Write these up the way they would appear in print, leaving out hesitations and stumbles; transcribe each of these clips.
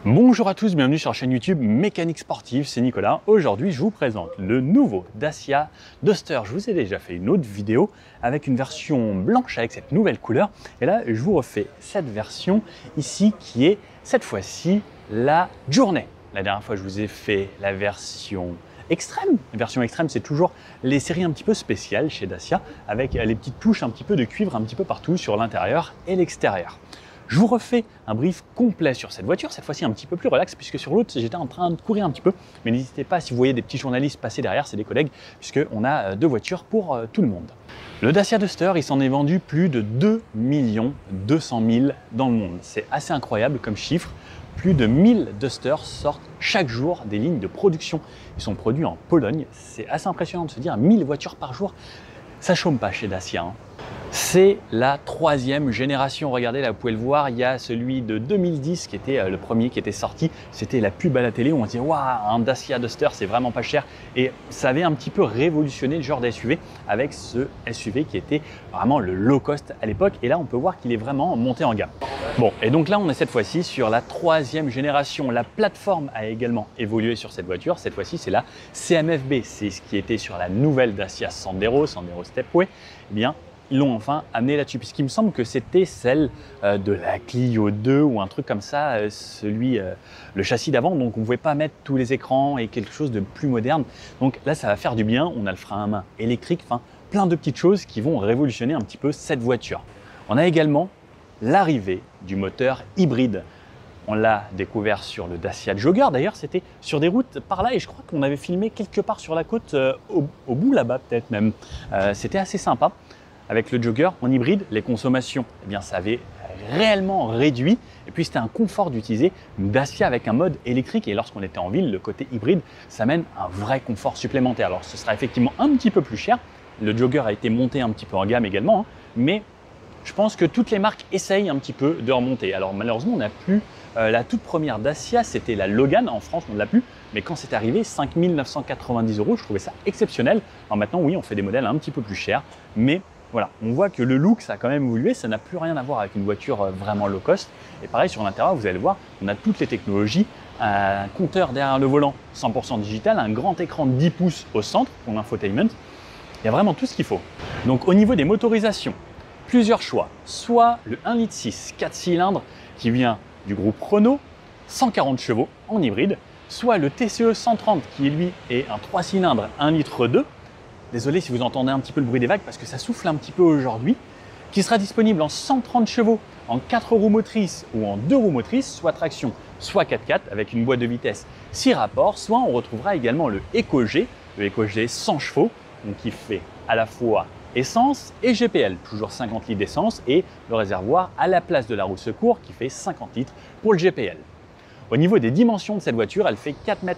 Bonjour à tous, bienvenue sur la chaîne YouTube Mécanique Sportive, c'est Nicolas. Aujourd'hui, je vous présente le nouveau Dacia Duster. Je vous ai déjà fait une autre vidéo avec une version blanche avec cette nouvelle couleur. Et là, je vous refais cette version ici qui est cette fois-ci la Journey. La dernière fois, je vous ai fait la version extrême. La version extrême, c'est toujours les séries un petit peu spéciales chez Dacia avec les petites touches un petit peu de cuivre un petit peu partout sur l'intérieur et l'extérieur. Je vous refais un brief complet sur cette voiture, cette fois-ci un petit peu plus relax, puisque sur l'autre, j'étais en train de courir un petit peu. Mais n'hésitez pas, si vous voyez des petits journalistes passer derrière, c'est des collègues, puisqu'on a deux voitures pour tout le monde. Le Dacia Duster, il s'en est vendu plus de 2 200 000 dans le monde. C'est assez incroyable comme chiffre. Plus de 1000 Dusters sortent chaque jour des lignes de production. Ils sont produits en Pologne. C'est assez impressionnant de se dire 1000 voitures par jour. Ça chôme pas chez Dacia, hein. C'est la troisième génération. Regardez, là, vous pouvez le voir, il y a celui de 2010 qui était le premier qui était sorti. C'était la pub à la télé où on se dit « Waouh, un Dacia Duster, c'est vraiment pas cher ». Et ça avait un petit peu révolutionné le genre d'SUV avec ce SUV qui était vraiment le low cost à l'époque. Et là, on peut voir qu'il est vraiment monté en gamme. Bon, et donc là, on est cette fois-ci sur la troisième génération. La plateforme a également évolué sur cette voiture. Cette fois-ci, c'est la CMF-B. C'est ce qui était sur la nouvelle Dacia Sandero Stepway. Eh bien, ils l'ont enfin amené là-dessus, puisqu'il me semble que c'était celle de la Clio 2 ou un truc comme ça, le châssis d'avant, donc on ne pouvait pas mettre tous les écrans et quelque chose de plus moderne. Donc là, ça va faire du bien, on a le frein à main électrique, enfin plein de petites choses qui vont révolutionner un petit peu cette voiture. On a également l'arrivée du moteur hybride. On l'a découvert sur le Dacia Jogger, d'ailleurs c'était sur des routes par là et je crois qu'on avait filmé quelque part sur la côte, au bout là-bas peut-être même. C'était assez sympa. Avec le Jogger en hybride, les consommations, eh bien, ça avait réellement réduit. Et puis, c'était un confort d'utiliser une Dacia avec un mode électrique. Et lorsqu'on était en ville, le côté hybride, ça mène un vrai confort supplémentaire. Alors, ce sera effectivement un petit peu plus cher. Le Jogger a été monté un petit peu en gamme également. Hein, mais je pense que toutes les marques essayent un petit peu de remonter. Alors, malheureusement, on n'a plus la toute première Dacia. C'était la Logan. En France, on ne l'a plus. Mais quand c'est arrivé, 5 990 €, je trouvais ça exceptionnel. Alors maintenant, oui, on fait des modèles un petit peu plus chers. Mais voilà, on voit que le look, ça a quand même évolué, ça n'a plus rien à voir avec une voiture vraiment low cost. Et pareil, sur l'intérieur, vous allez le voir, on a toutes les technologies, un compteur derrière le volant 100% digital, un grand écran de 10 pouces au centre pour l'infotainment. Il y a vraiment tout ce qu'il faut. Donc au niveau des motorisations, plusieurs choix. Soit le 1,6 litre 4 cylindres qui vient du groupe Renault, 140 chevaux en hybride, soit le TCE 130 qui lui est un 3 cylindres 1,2 litre. Désolé si vous entendez un petit peu le bruit des vagues parce que ça souffle un petit peu aujourd'hui, qui sera disponible en 130 chevaux, en 4 roues motrices ou en 2 roues motrices, soit traction, soit 4x4 avec une boîte de vitesse 6 rapports, soit on retrouvera également le EcoG 100 chevaux, donc qui fait à la fois essence et GPL, toujours 50 litres d'essence et le réservoir à la place de la roue secours qui fait 50 litres pour le GPL. Au niveau des dimensions de cette voiture, elle fait 4,34 m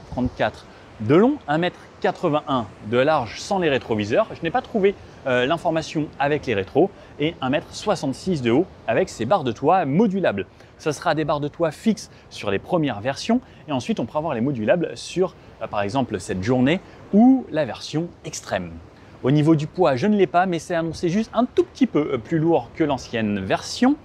de long, 1,81 m de large sans les rétroviseurs. Je n'ai pas trouvé l'information avec les rétros et 1,66 m de haut avec ces barres de toit modulables. Ce sera des barres de toit fixes sur les premières versions et ensuite on pourra avoir les modulables sur par exemple cette Journée ou la version extrême. Au niveau du poids, je ne l'ai pas, mais c'est annoncé juste un tout petit peu plus lourd que l'ancienne version.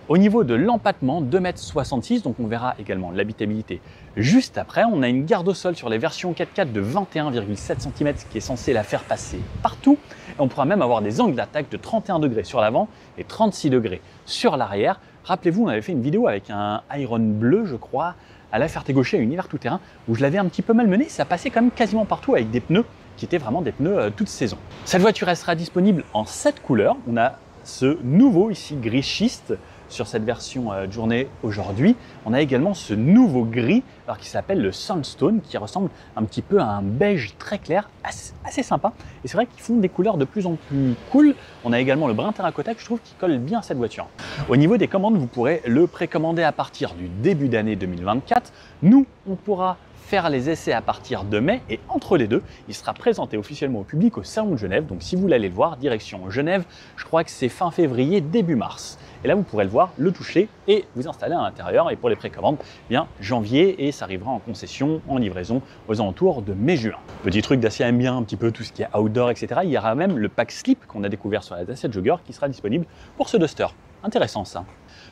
Au niveau de l'empattement, 2,66 m, donc on verra également l'habitabilité juste après. On a une garde au sol sur les versions 4x4 de 21,7 cm qui est censée la faire passer partout. Et on pourra même avoir des angles d'attaque de 31 degrés sur l'avant et 36 degrés sur l'arrière. Rappelez-vous, on avait fait une vidéo avec un Iron bleu, je crois, à la Ferté-Gaucher à Univers Tout-Terrain, où je l'avais un petit peu malmené. Ça passait quand même quasiment partout avec des pneus qui étaient vraiment des pneus toute saison. Cette voiture, elle sera disponible en 7 couleurs. On a ce nouveau ici gris schiste sur cette version Journée aujourd'hui. On a également ce nouveau gris alors qui s'appelle le Sandstone qui ressemble un petit peu à un beige très clair, assez sympa. Et c'est vrai qu'ils font des couleurs de plus en plus cool. On a également le brun terracotta que je trouve qui colle bien à cette voiture. Au niveau des commandes, vous pourrez le précommander à partir du début d'année 2024. Nous, on pourra faire les essais à partir de mai et entre les deux, il sera présenté officiellement au public au Salon de Genève. Donc si vous voulez aller le voir, direction Genève, je crois que c'est fin février, début mars. Et là, vous pourrez le voir, le toucher et vous installer à l'intérieur. Et pour les précommandes, eh bien janvier et ça arrivera en concession, en livraison aux alentours de mai-juin. Petit truc, Dacia aime bien un petit peu tout ce qui est outdoor, etc. Il y aura même le pack slip qu'on a découvert sur la Dacia Jogger qui sera disponible pour ce Duster. Intéressant ça.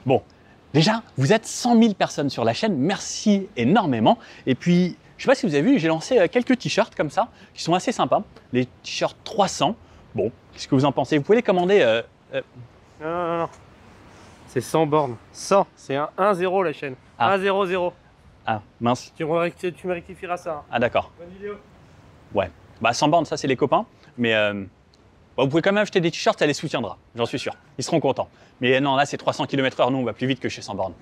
Bon. Déjà, vous êtes 100 000 personnes sur la chaîne, merci énormément. Et puis, je ne sais pas si vous avez vu, j'ai lancé quelques t-shirts comme ça, qui sont assez sympas. Les t-shirts 300. Bon, qu'est-ce que vous en pensez? Vous pouvez les commander. Non. C'est 100 bornes. 100, c'est un 1-0 la chaîne. Ah. 1-0-0. Ah, mince. Tu me rectifieras ça. Hein. Ah, d'accord. Bonne vidéo. Ouais. Bah, 100 bornes, ça, c'est les copains. Mais bah, vous pouvez quand même acheter des t-shirts, ça les soutiendra. J'en suis sûr. Ils seront contents. Mais non, là, c'est 300 km/h. Nous, on va plus vite que chez 100 bornes.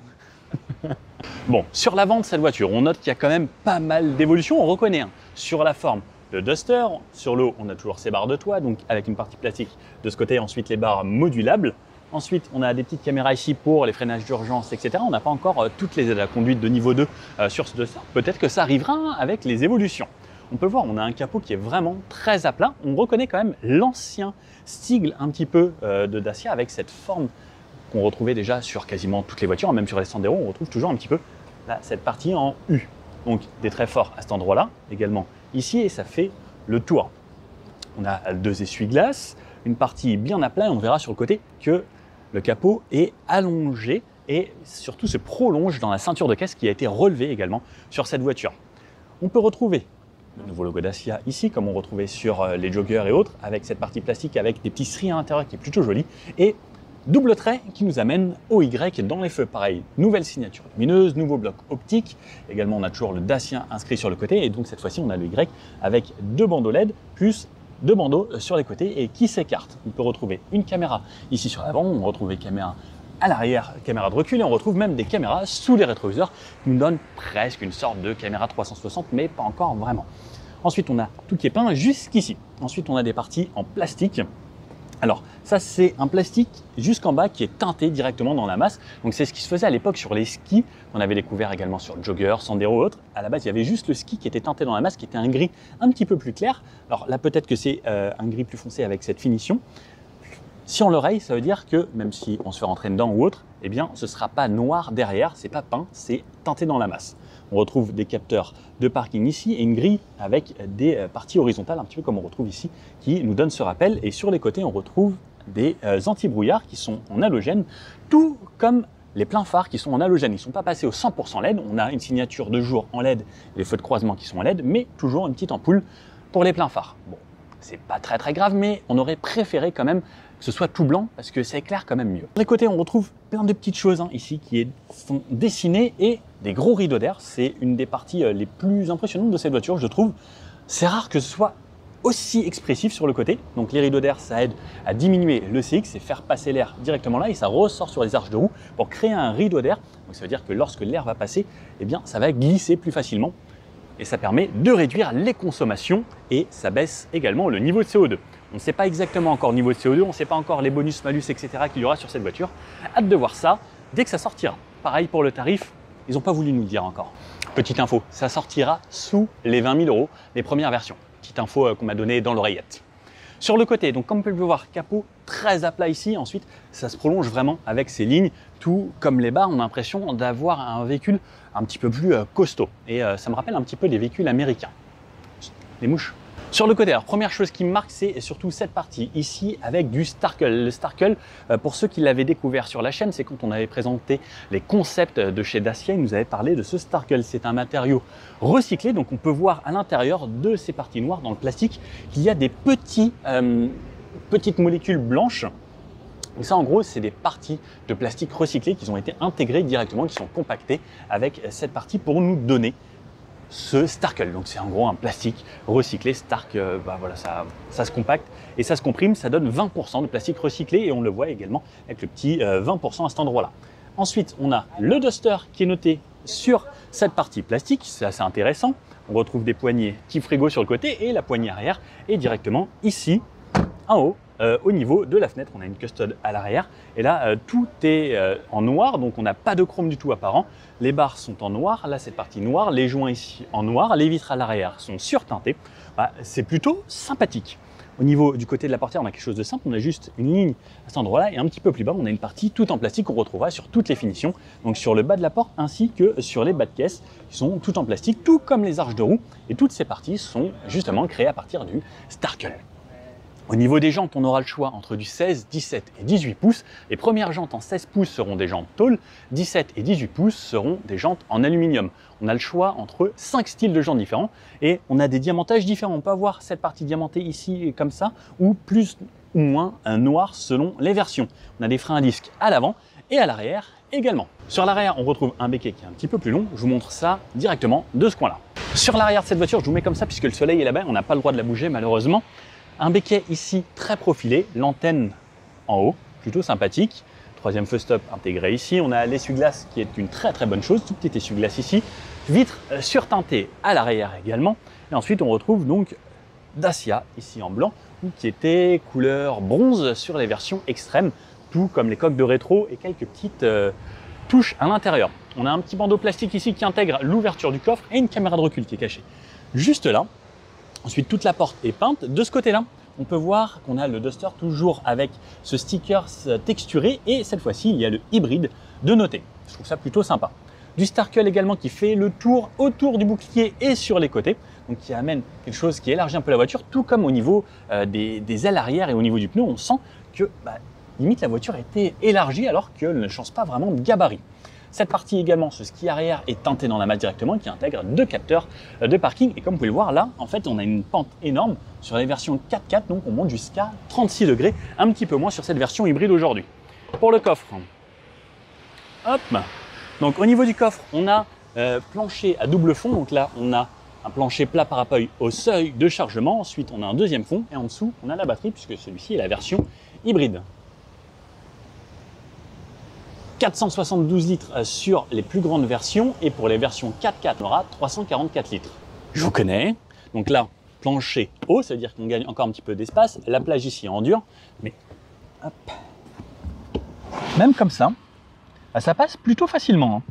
Bon, sur l'avant de cette voiture, on note qu'il y a quand même pas mal d'évolutions. On reconnaît sur la forme le Duster. Sur le haut, on a toujours ces barres de toit, donc avec une partie plastique de ce côté. Ensuite, les barres modulables. Ensuite, on a des petites caméras ici pour les freinages d'urgence, etc. On n'a pas encore toutes les aides à la conduite de niveau 2 sur ce Duster. Peut-être que ça arrivera avec les évolutions. On peut voir, on a un capot qui est vraiment très à plat. On reconnaît quand même l'ancien style un petit peu de Dacia avec cette forme qu'on retrouvait déjà sur quasiment toutes les voitures, même sur les Sandero, on retrouve toujours un petit peu là, cette partie en U. Donc des traits forts à cet endroit-là, également ici, et ça fait le tour. On a deux essuie-glaces, une partie bien à plat, et on verra sur le côté que le capot est allongé et surtout se prolonge dans la ceinture de caisse qui a été relevée également sur cette voiture. On peut retrouver le nouveau logo Dacia ici, comme on retrouvait sur les joggers et autres, avec cette partie plastique avec des petits stries à l'intérieur qui est plutôt jolie, et double trait qui nous amène au Y dans les feux. Pareil, nouvelle signature lumineuse, nouveau bloc optique. Également, on a toujours le Dacia inscrit sur le côté, et donc cette fois-ci, on a le Y avec deux bandeaux LED plus deux bandeaux sur les côtés et qui s'écartent. On peut retrouver une caméra ici sur l'avant, on retrouve des caméras à l'arrière, caméra de recul, et on retrouve même des caméras sous les rétroviseurs qui nous donnent presque une sorte de caméra 360, mais pas encore vraiment. Ensuite, on a tout qui est peint jusqu'ici. Ensuite, on a des parties en plastique. Alors, ça, c'est un plastique jusqu'en bas qui est teinté directement dans la masse. Donc, c'est ce qui se faisait à l'époque sur les skis. On avait découvert également sur le Jogger, Sandero ou autres. À la base, il y avait juste le ski qui était teinté dans la masse, qui était un gris un petit peu plus clair. Alors là, peut-être que c'est un gris plus foncé avec cette finition. Si on l'oreille, ça veut dire que même si on se fait rentrer dedans ou autre, eh bien, ce ne sera pas noir derrière, c'est pas peint, c'est teinté dans la masse. On retrouve des capteurs de parking ici et une grille avec des parties horizontales, un petit peu comme on retrouve ici, qui nous donne ce rappel. Et sur les côtés, on retrouve des anti-brouillards qui sont en halogène, tout comme les pleins phares qui sont en halogène. Ils ne sont pas passés au 100% LED. On a une signature de jour en LED, les feux de croisement qui sont en LED, mais toujours une petite ampoule pour les pleins phares. Bon, c'est pas très grave, mais on aurait préféré quand même que ce soit tout blanc parce que ça éclaire quand même mieux. Sur les côtés, on retrouve plein de petites choses ici qui sont dessinées et des gros rideaux d'air. C'est une des parties les plus impressionnantes de cette voiture, je trouve. C'est rare que ce soit aussi expressif sur le côté. Donc les rideaux d'air, ça aide à diminuer le CX et faire passer l'air directement là, et ça ressort sur les arches de roue pour créer un rideau d'air. Donc ça veut dire que lorsque l'air va passer, eh bien, ça va glisser plus facilement. Et ça permet de réduire les consommations et ça baisse également le niveau de CO2. On ne sait pas exactement encore le niveau de CO2, on ne sait pas encore les bonus, malus, etc. qu'il y aura sur cette voiture. Hâte de voir ça dès que ça sortira. Pareil pour le tarif, ils n'ont pas voulu nous le dire encore. Petite info, ça sortira sous les 20 000 €, les premières versions. Petite info qu'on m'a donnée dans l'oreillette. Sur le côté, donc comme on peut le voir, capot très à plat ici. Ensuite, ça se prolonge vraiment avec ces lignes. Tout comme les barres, on a l'impression d'avoir un véhicule un petit peu plus costaud. Et ça me rappelle un petit peu des véhicules américains. Les mouches. Sur le côté, alors première chose qui me marque, c'est surtout cette partie ici avec du Starkle. Le Starkle, pour ceux qui l'avaient découvert sur la chaîne, c'est quand on avait présenté les concepts de chez Dacia, ils nous avaient parlé de ce Starkle. C'est un matériau recyclé, donc on peut voir à l'intérieur de ces parties noires dans le plastique qu'il y a des petites molécules blanches. Donc ça, en gros, c'est des parties de plastique recyclées qui ont été intégrées directement, qui sont compactées avec cette partie pour nous donner ce Starkle. Donc c'est en gros un plastique recyclé. Stark, voilà, ça se compacte et ça se comprime, ça donne 20% de plastique recyclé et on le voit également avec le petit 20% à cet endroit-là. Ensuite, on a le Duster qui est noté sur cette partie plastique, c'est assez intéressant. On retrouve des poignées type frigo sur le côté et la poignée arrière est directement ici, en haut, au niveau de la fenêtre. On a une custode à l'arrière et là tout est en noir, donc on n'a pas de chrome du tout apparent. Les barres sont en noir, là cette partie noire, les joints ici en noir, les vitres à l'arrière sont surteintées. C'est plutôt sympathique. Au niveau du côté de la portière, on a quelque chose de simple, on a juste une ligne à cet endroit-là et un petit peu plus bas, on a une partie tout en plastique qu'on retrouvera sur toutes les finitions, donc sur le bas de la porte ainsi que sur les bas de caisse qui sont tout en plastique, tout comme les arches de roue, et toutes ces parties sont justement créées à partir du Starkle. Au niveau des jantes, on aura le choix entre du 16, 17 et 18 pouces. Les premières jantes en 16 pouces seront des jantes tôle, 17 et 18 pouces seront des jantes en aluminium. On a le choix entre 5 styles de jantes différents et on a des diamantages différents. On peut avoir cette partie diamantée ici comme ça ou plus ou moins un noir selon les versions. On a des freins à disque à l'avant et à l'arrière également. Sur l'arrière, on retrouve un béquet qui est un petit peu plus long. Je vous montre ça directement de ce coin-là. Sur l'arrière de cette voiture, je vous mets comme ça puisque le soleil est là-bas, on n'a pas le droit de la bouger malheureusement. Un béquet ici très profilé, l'antenne en haut, plutôt sympathique. Troisième feu stop intégré ici. On a l'essuie-glace qui est une très très bonne chose, tout petit essuie-glace ici. Vitres surteintées à l'arrière également. Et ensuite on retrouve donc Dacia ici en blanc, qui était couleur bronze sur les versions extrêmes, tout comme les coques de rétro et quelques petites touches à l'intérieur. On a un petit bandeau plastique ici qui intègre l'ouverture du coffre et une caméra de recul qui est cachée juste là. Ensuite, toute la porte est peinte. De ce côté-là, on peut voir qu'on a le Duster toujours avec ce sticker texturé et cette fois-ci, il y a le hybride de noter. Je trouve ça plutôt sympa. Du Starkle également qui fait le tour autour du bouclier et sur les côtés, donc qui amène quelque chose qui élargit un peu la voiture, tout comme au niveau des ailes arrière et au niveau du pneu, on sent que limite la voiture a été élargie alors qu'elle ne change pas vraiment de gabarit. Cette partie également, ce ski arrière est teinté dans la masse directement qui intègre 2 capteurs de parking. Et comme vous pouvez le voir là, en fait, on a une pente énorme sur les versions 4x4, donc on monte jusqu'à 36 degrés, un petit peu moins sur cette version hybride aujourd'hui. Pour le coffre, hop, donc au niveau du coffre, on a plancher à double fond. Donc là, on a un plancher plat parapluie au seuil de chargement. Ensuite, on a un deuxième fond et en dessous, on a la batterie puisque celui-ci est la version hybride. 472 litres sur les plus grandes versions et pour les versions 4x4, on aura 344 litres. Je vous connais. Donc là, plancher haut, ça veut dire qu'on gagne encore un petit peu d'espace. La plage ici est en dur, mais hop. Même comme ça, ça passe plutôt facilement.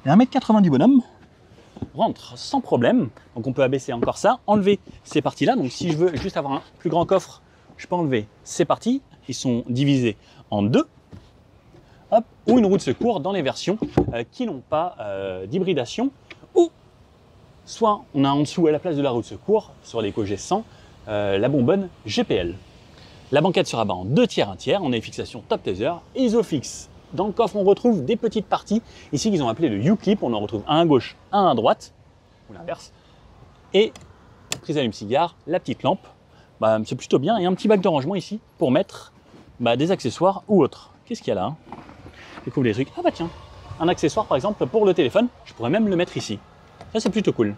Et 1,80 m du bonhomme rentre sans problème. Donc on peut abaisser encore ça, enlever ces parties-là. Donc si je veux juste avoir un plus grand coffre, je peux enlever ces parties. Ils sont divisés en deux. Hop, ou une roue de secours dans les versions qui n'ont pas d'hybridation, ou soit on a en dessous à la place de la roue de secours sur l'Eco G100 la bonbonne GPL. La banquette sera en 2 tiers, 1 tiers, on a une fixation top taser, Isofix. Dans le coffre on retrouve des petites parties ici qu'ils ont appelé le U-clip, on en retrouve un à gauche, un à droite, ou l'inverse, et prise allume-cigare, la petite lampe, c'est plutôt bien, et un petit bac de rangement ici pour mettre des accessoires ou autres. Qu'est-ce qu'il y a là? Découvre des trucs. Ah bah tiens, un accessoire par exemple pour le téléphone, je pourrais même le mettre ici. Ça c'est plutôt cool.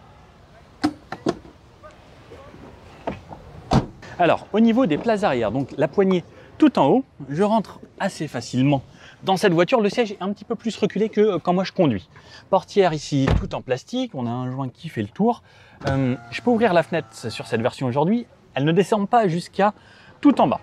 Alors au niveau des places arrière, donc la poignée tout en haut, je rentre assez facilement dans cette voiture. Le siège est un petit peu plus reculé que quand moi je conduis. Portière ici tout en plastique, on a un joint qui fait le tour. Je peux ouvrir la fenêtre sur cette version aujourd'hui, elle ne descend pas jusqu'à tout en bas.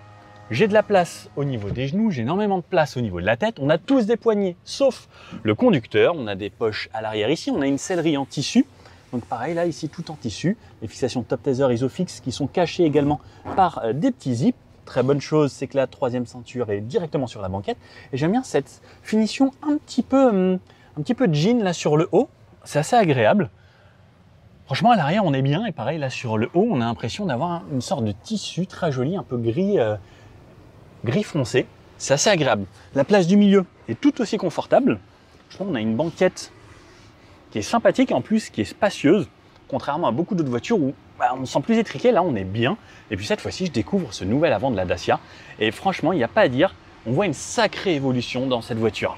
J'ai de la place au niveau des genoux, j'ai énormément de place au niveau de la tête. On a tous des poignées, sauf le conducteur. On a des poches à l'arrière ici. On a une sellerie en tissu. Donc pareil, là, ici, tout en tissu. Les fixations Top Taser Isofix qui sont cachées également par des petits zips. Très bonne chose, c'est que la troisième ceinture est directement sur la banquette. Et j'aime bien cette finition un petit peu jean là sur le haut. C'est assez agréable. Franchement, à l'arrière, on est bien. Et pareil, là, sur le haut, on a l'impression d'avoir une sorte de tissu très joli, un peu gris foncé. C'est assez agréable. La place du milieu est tout aussi confortable. Je trouve qu'on a une banquette qui est sympathique et en plus qui est spacieuse, contrairement à beaucoup d'autres voitures où on se sent plus étriqué. Là, on est bien. Et puis cette fois-ci, je découvre ce nouvel avant de la Dacia. Et franchement, il n'y a pas à dire. On voit une sacrée évolution dans cette voiture.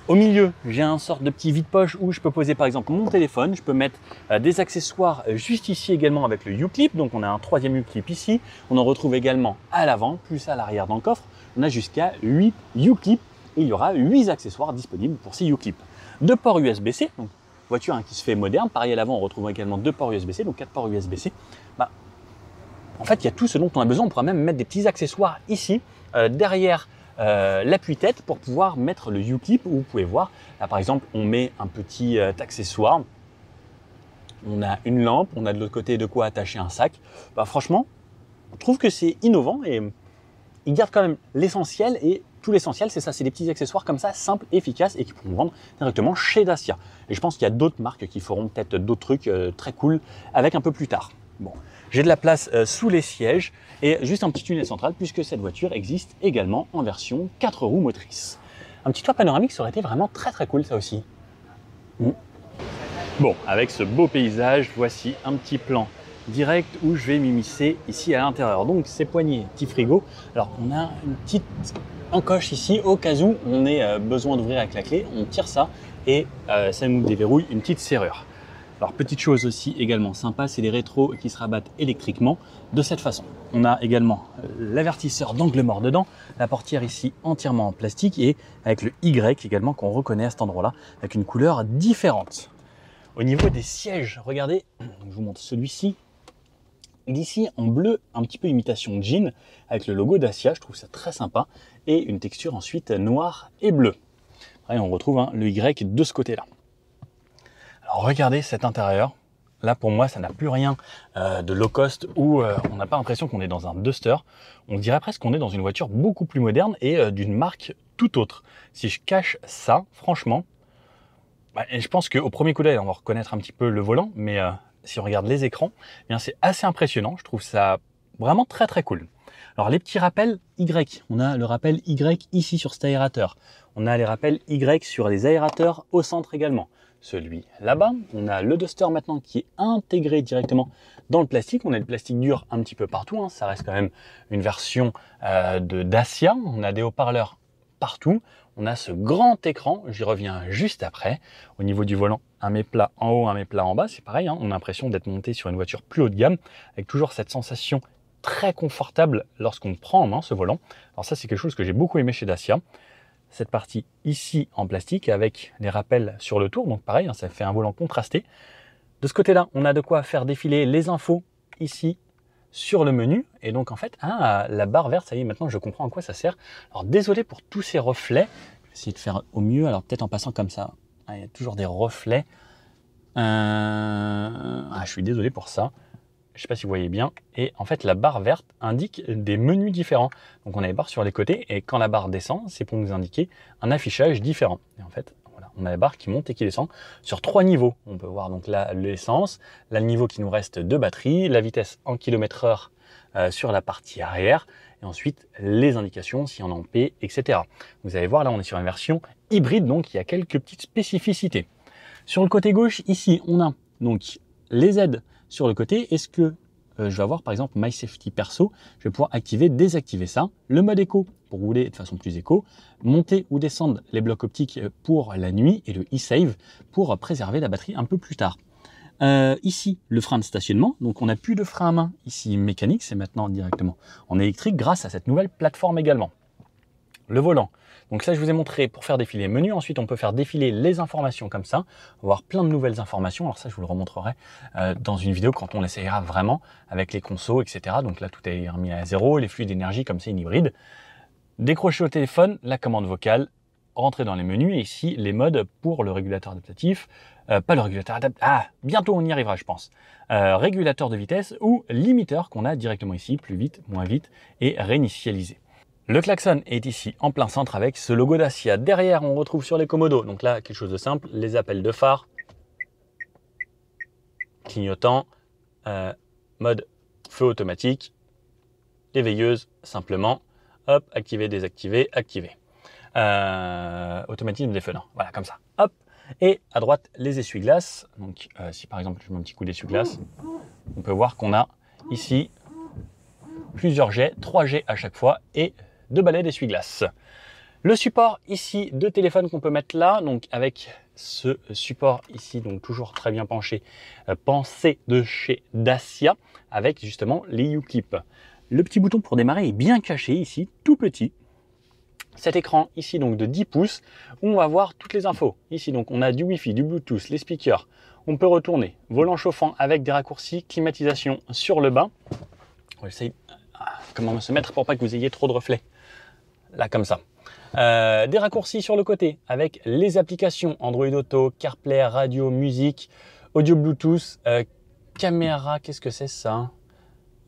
Au milieu, j'ai un sorte de petit vide-poche où je peux poser par exemple mon téléphone. Je peux mettre des accessoires juste ici également avec le U-clip. Donc on a un troisième U-clip ici. On en retrouve également à l'avant, plus à l'arrière dans le coffre. On a jusqu'à 8 U-clips et il y aura 8 accessoires disponibles pour ces U-clips. 2 ports USB-C, donc voiture qui se fait moderne. Pareil à l'avant, on retrouve également 2 ports USB-C, donc 4 ports USB-C. En fait, il y a tout ce dont on a besoin. On pourra même mettre des petits accessoires ici, derrière l'appui-tête pour pouvoir mettre le U-clip où vous pouvez voir, là par exemple on met un petit accessoire, on a une lampe, on a de l'autre côté de quoi attacher un sac. Franchement, je trouve que c'est innovant et il garde quand même l'essentiel et tout l'essentiel c'est ça, c'est des petits accessoires comme ça, simples, efficaces et qui pourront vendre directement chez Dacia. Et je pense qu'il y a d'autres marques qui feront peut-être d'autres trucs très cool avec un peu plus tard. Bon, J'ai de la place sous les sièges et juste un petit tunnel central puisque cette voiture existe également en version 4 roues motrices. Un petit toit panoramique, ça aurait été vraiment très cool ça aussi. Bon, avec ce beau paysage, voici un petit plan direct où je vais m'immiscer ici à l'intérieur. Donc ces poignées, petit frigo. Alors on a une petite encoche ici au cas où on ait besoin d'ouvrir avec la clé. On tire ça et ça nous déverrouille une petite serrure. Alors petite chose aussi également sympa, c'est les rétros qui se rabattent électriquement de cette façon. On a également l'avertisseur d'angle mort dedans, la portière ici entièrement en plastique et avec le Y également qu'on reconnaît à cet endroit-là avec une couleur différente. Au niveau des sièges, regardez, je vous montre celui-ci. Il est ici en bleu, un petit peu imitation jean avec le logo Dacia, je trouve ça très sympa et une texture ensuite noire et bleue. Après, on retrouve le Y de ce côté-là. Alors regardez cet intérieur, là pour moi ça n'a plus rien de low cost où on n'a pas l'impression qu'on est dans un Duster, on dirait presque qu'on est dans une voiture beaucoup plus moderne et d'une marque tout autre. Si je cache ça, franchement, je pense qu'au premier coup d'œil on va reconnaître un petit peu le volant, mais si on regarde les écrans, eh bien c'est assez impressionnant, je trouve ça vraiment très cool. Alors les petits rappels Y, on a le rappel Y ici sur cet aérateur, on a les rappels Y sur les aérateurs au centre également. Celui là-bas, on a le Duster maintenant qui est intégré directement dans le plastique. On a le plastique dur un petit peu partout, hein. Ça reste quand même une version de Dacia. On a des haut-parleurs partout. On a ce grand écran, j'y reviens juste après. Au niveau du volant, un mets plat en haut, un mets plat en bas, c'est pareil, hein. On a l'impression d'être monté sur une voiture plus haut de gamme, avec toujours cette sensation très confortable lorsqu'on prend en main ce volant. Alors ça, c'est quelque chose que j'ai beaucoup aimé chez Dacia. Cette partie ici en plastique avec les rappels sur le tour, donc pareil, hein, ça fait un volant contrasté. De ce côté-là, on a de quoi faire défiler les infos ici sur le menu. Et donc en fait, la barre verte, ça y est, maintenant je comprends à quoi ça sert. Alors désolé pour tous ces reflets, je vais essayer de faire au mieux, alors peut-être en passant comme ça. Il y a toujours des reflets. Je suis désolé pour ça. Je ne sais pas si vous voyez bien, et en fait la barre verte indique des menus différents. Donc on a les barres sur les côtés, et quand la barre descend, c'est pour nous indiquer un affichage différent. Et en fait, voilà, on a la barre qui monte et qui descend sur 3 niveaux. On peut voir donc là l'essence, là le niveau qui nous reste de batterie, la vitesse en km/h sur la partie arrière, et ensuite les indications si on est en P, etc. Vous allez voir, là on est sur une version hybride, donc il y a quelques petites spécificités. Sur le côté gauche, ici, on a donc les aides sur le côté. Est-ce que je vais avoir par exemple My Safety Perso, je vais pouvoir activer, désactiver ça. Le mode éco pour rouler de façon plus éco, monter ou descendre les blocs optiques pour la nuit et le e-save pour préserver la batterie un peu plus tard. Ici, le frein de stationnement, donc on n'a plus de frein à main ici mécanique, c'est maintenant directement en électrique grâce à cette nouvelle plateforme également. Le volant. Donc ça, je vous ai montré pour faire défiler les menus. Ensuite, on peut faire défiler les informations comme ça, voir plein de nouvelles informations. Alors ça, je vous le remontrerai dans une vidéo quand on l'essayera vraiment avec les consos, etc. Donc là, tout est remis à zéro, les flux d'énergie comme c'est une hybride. Décrocher au téléphone, la commande vocale, rentrer dans les menus et ici, les modes pour le régulateur adaptatif. Pas le régulateur adaptatif, bientôt on y arrivera, je pense. Régulateur de vitesse ou limiteur qu'on a directement ici, plus vite, moins vite et réinitialisé. Le klaxon est ici en plein centre avec ce logo Dacia. Derrière, on retrouve sur les commodos, donc là, quelque chose de simple, les appels de phare, clignotant, mode feu automatique, les veilleuses, simplement, hop, activer, désactiver, activer. Automatisme des feux, non, voilà, comme ça, hop. Et à droite, les essuie-glaces. Donc, si par exemple, je mets un petit coup d'essuie-glace, on peut voir qu'on a ici plusieurs jets, 3 jets à chaque fois et 2 balais d'essuie-glace. Le support ici de téléphone qu'on peut mettre là, donc avec ce support ici, donc toujours très bien penché, pensé de chez Dacia, avec justement les U-clips. Le petit bouton pour démarrer est bien caché ici, tout petit. Cet écran ici donc de 10 pouces, où on va voir toutes les infos. Ici donc on a du Wi-Fi, du Bluetooth, les speakers. On peut retourner, volant chauffant avec des raccourcis, climatisation sur le bas. On va essayer comment se mettre pour pas que vous ayez trop de reflets. Là comme ça. Des raccourcis sur le côté avec les applications Android Auto, CarPlay, radio, musique, audio Bluetooth, caméra, qu'est-ce que c'est ça?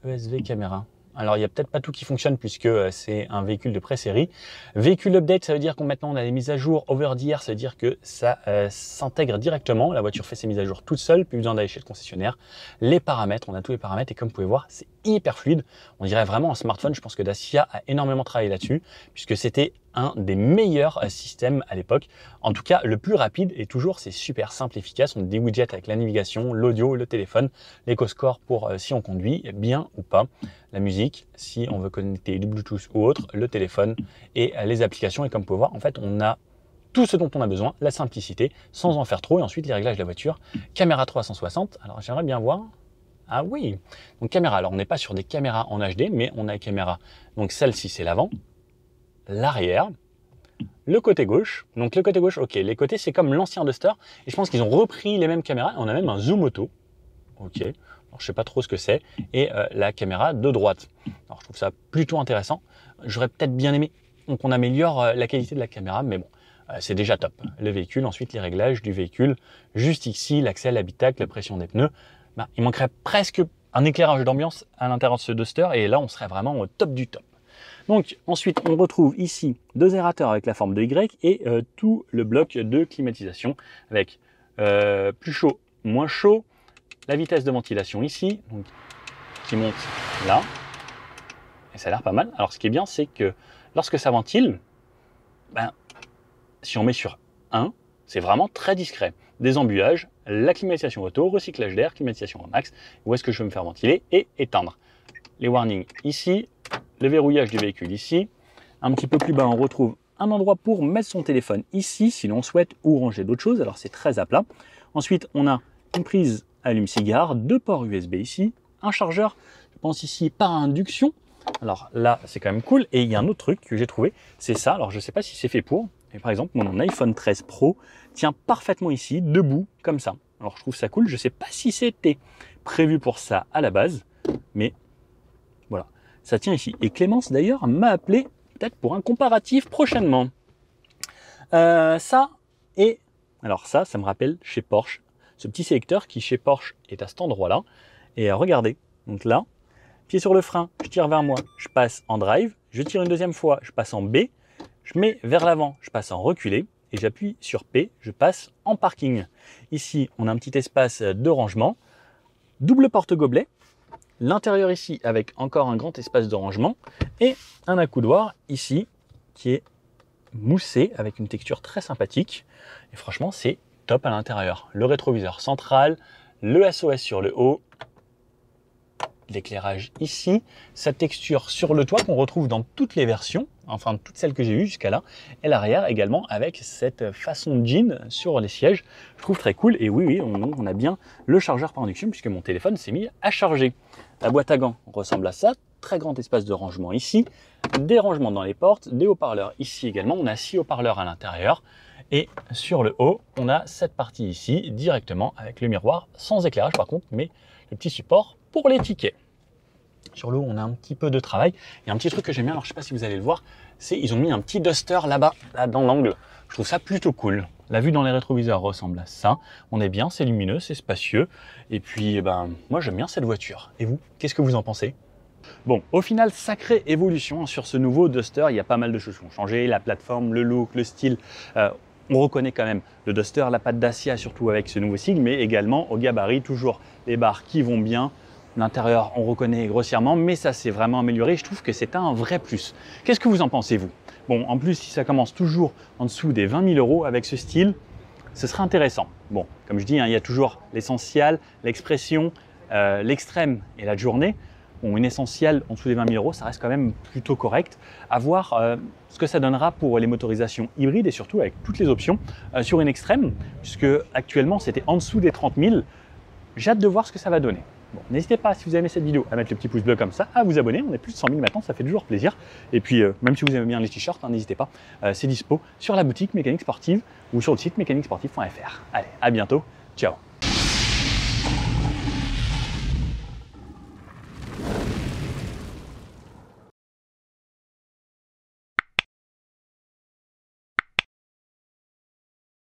ESV caméra. Alors, il n'y a peut-être pas tout qui fonctionne puisque c'est un véhicule de pré-série. Véhicule update, ça veut dire qu'on maintenant on a des mises à jour over the air, ça veut dire que ça s'intègre directement. La voiture fait ses mises à jour toute seule, plus besoin d'aller chez le concessionnaire. Les paramètres, on a tous les paramètres et comme vous pouvez voir, c'est hyper fluide. On dirait vraiment un smartphone. Je pense que Dacia a énormément travaillé là-dessus puisque c'était un des meilleurs systèmes à l'époque. En tout cas, le plus rapide et toujours, c'est super simple, efficace. On a des widgets avec la navigation, l'audio, le téléphone, l'éco-score pour si on conduit bien ou pas, la musique, si on veut connecter du Bluetooth ou autre, le téléphone et les applications. Et comme vous pouvez voir, en fait, on a tout ce dont on a besoin, la simplicité, sans en faire trop. Et ensuite, les réglages de la voiture. Caméra 360. Alors, j'aimerais bien voir. Ah oui, donc caméra. Alors, on n'est pas sur des caméras en HD, mais on a une caméra. Donc, celle-ci, c'est l'avant, l'arrière, le côté gauche. Donc, le côté gauche, ok. Les côtés, c'est comme l'ancien Duster. Et je pense qu'ils ont repris les mêmes caméras. On a même un zoom auto. Ok. Alors, je sais pas trop ce que c'est. Et la caméra de droite. Alors, je trouve ça plutôt intéressant. J'aurais peut-être bien aimé qu'on améliore la qualité de la caméra, mais bon. C'est déjà top. Le véhicule, ensuite les réglages du véhicule. Juste ici, l'accès à l'habitacle, la pression des pneus. Ben, il manquerait presque un éclairage d'ambiance à l'intérieur de ce Duster et là, on serait vraiment au top du top. Donc ensuite, on retrouve ici deux aérateurs avec la forme de Y et tout le bloc de climatisation avec plus chaud, moins chaud, la vitesse de ventilation ici, donc, qui monte là. Et ça a l'air pas mal. Alors ce qui est bien, c'est que lorsque ça ventile, ben, si on met sur 1, c'est vraiment très discret. Des embuages, la climatisation auto, recyclage d'air, climatisation en max, où est-ce que je veux me faire ventiler et éteindre. Les warnings ici, le verrouillage du véhicule ici. Un petit peu plus bas, on retrouve un endroit pour mettre son téléphone ici, si l'on souhaite, ou ranger d'autres choses. Alors c'est très à plat. Ensuite, on a une prise allume-cigare, deux ports USB ici, un chargeur, je pense ici, par induction. Alors là, c'est quand même cool. Et il y a un autre truc que j'ai trouvé, c'est ça. Alors je ne sais pas si c'est fait pour. Et par exemple, mon iPhone 13 Pro tient parfaitement ici, debout, comme ça. Alors je trouve ça cool. Je ne sais pas si c'était prévu pour ça à la base, mais voilà, ça tient ici. Et Clémence d'ailleurs m'a appelé peut-être pour un comparatif prochainement. Ça et alors ça me rappelle chez Porsche, ce petit sélecteur qui chez Porsche est à cet endroit-là. Et regardez, donc là, pied sur le frein, je tire vers moi, je passe en drive, je tire une deuxième fois, je passe en B, je mets vers l'avant, je passe en reculé et j'appuie sur P, je passe en parking. Ici, on a un petit espace de rangement, double porte-gobelet, l'intérieur ici avec encore un grand espace de rangement et un accoudoir ici qui est moussé avec une texture très sympathique. Et franchement, c'est top à l'intérieur. Le rétroviseur central, le SOS sur le haut, l'éclairage ici, sa texture sur le toit qu'on retrouve dans toutes les versions, enfin toutes celles que j'ai eues jusqu'à là, et l'arrière également avec cette façon de jean sur les sièges, je trouve très cool. Et oui, on a bien le chargeur par induction puisque mon téléphone s'est mis à charger. La boîte à gants ressemble à ça, très grand espace de rangement ici, des rangements dans les portes, des haut-parleurs ici également, on a 6 haut-parleurs à l'intérieur, et sur le haut, on a cette partie ici directement avec le miroir, sans éclairage par contre, mais le petit support pour les tickets. Sur le haut, on a un petit peu de travail. Il y a un petit truc que j'aime bien, alors je ne sais pas si vous allez le voir, c'est ils ont mis un petit duster là-bas, là dans l'angle. Je trouve ça plutôt cool. La vue dans les rétroviseurs ressemble à ça. On est bien, c'est lumineux, c'est spacieux. Et puis, moi j'aime bien cette voiture. Et vous, qu'est-ce que vous en pensez ? Bon, au final, sacrée évolution sur ce nouveau Duster. Il y a pas mal de choses qui ont changé. La plateforme, le look, le style. On reconnaît quand même le Duster, la patte Dacia, surtout avec ce nouveau sigle, mais également au gabarit, toujours les barres qui vont bien. L'intérieur, on reconnaît grossièrement, mais ça s'est vraiment amélioré. Je trouve que c'est un vrai plus. Qu'est-ce que vous en pensez, vous ? Bon, en plus, si ça commence toujours en dessous des 20 000 € avec ce style, ce serait intéressant. Bon, comme je dis, il y a toujours l'essentiel, l'expression, l'extrême et la journée. Bon, une essentielle en dessous des 20 000 €, ça reste quand même plutôt correct. À voir ce que ça donnera pour les motorisations hybrides et surtout avec toutes les options sur une extrême, puisque actuellement, c'était en dessous des 30 000. J'ai hâte de voir ce que ça va donner. Bon, n'hésitez pas, si vous avez aimé cette vidéo, à mettre le petit pouce bleu comme ça, à vous abonner. On est plus de 100 000 maintenant, ça fait toujours plaisir. Et puis, même si vous aimez bien les t-shirts, n'hésitez pas. C'est dispo sur la boutique Mécanique Sportive ou sur le site mécaniquesportive.fr. Allez, à bientôt. Ciao.